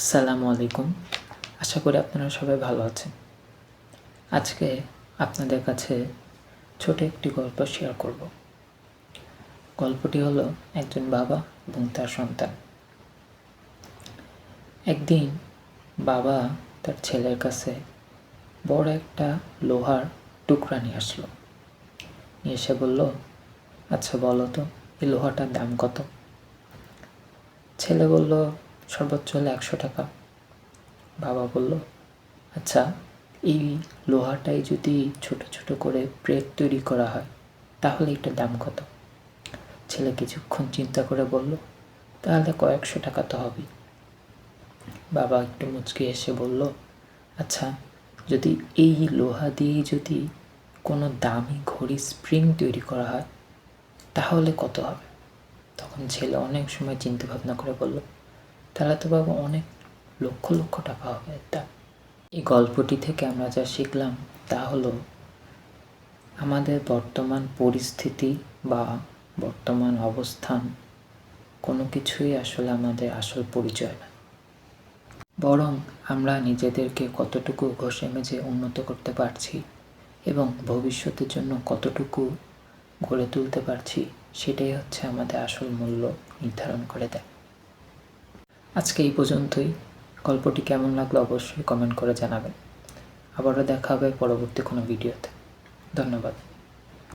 আসসালামু আলাইকুম। আশা করি আপনারা সবাই ভালো আছেন। আজকে আপনাদের কাছে ছোট একটি গল্প শেয়ার করব। গল্পটি হলো একজন বাবা এবং তার সন্তান। একদিন বাবা তার ছেলের কাছে বড় একটা লোহার টুকরা নিয়ে আসলো। নিয়ে এসে বলল, আচ্ছা বলো তো এই লোহাটার দাম কত? ছেলে বলল, সর্বোচ্চ হলে 100 টাকা। বাবা বলল, আচ্ছা এই লোহাটাই যদি ছোট ছোট করে ব্রেক তৈরি করা হয় তাহলে এটার দাম কত? ছেলে কিছুক্ষণ চিন্তা করে বলল, তাহলে কয়েকশো টাকা তো হবেই। বাবা একটু মুচকি এসে বলল, আচ্ছা যদি এই লোহা দিয়ে যদি কোনো দামি ঘড়ি স্প্রিং তৈরি করা হয় তাহলে কত হবে? তখন ছেলে অনেক সময় চিন্তা ভাবনা করে বলল, তাহলে তো বাবা অনেক লক্ষ লক্ষ টাকা হবে তা। এই গল্পটি থেকে আমরা যা শিখলাম তা হলো আমাদের বর্তমান পরিস্থিতি বা বর্তমান অবস্থান কোনো কিছুই আসলে আমাদের আসল পরিচয় না, বরং আমরা নিজেদেরকে কতটুকু ঘষে মেজে উন্নত করতে পারছি এবং ভবিষ্যতের জন্য কতটুকু গড়ে তুলতে পারছি সেটাই হচ্ছে আমাদের আসল মূল্য নির্ধারণ করে দেয়। আজকে এই পর্যন্তই। গল্পটি কেমন লাগলো অবশ্যই কমেন্ট করে জানাবেন। আবারও দেখা হবে পরবর্তী কোনো ভিডিওতে। ধন্যবাদ।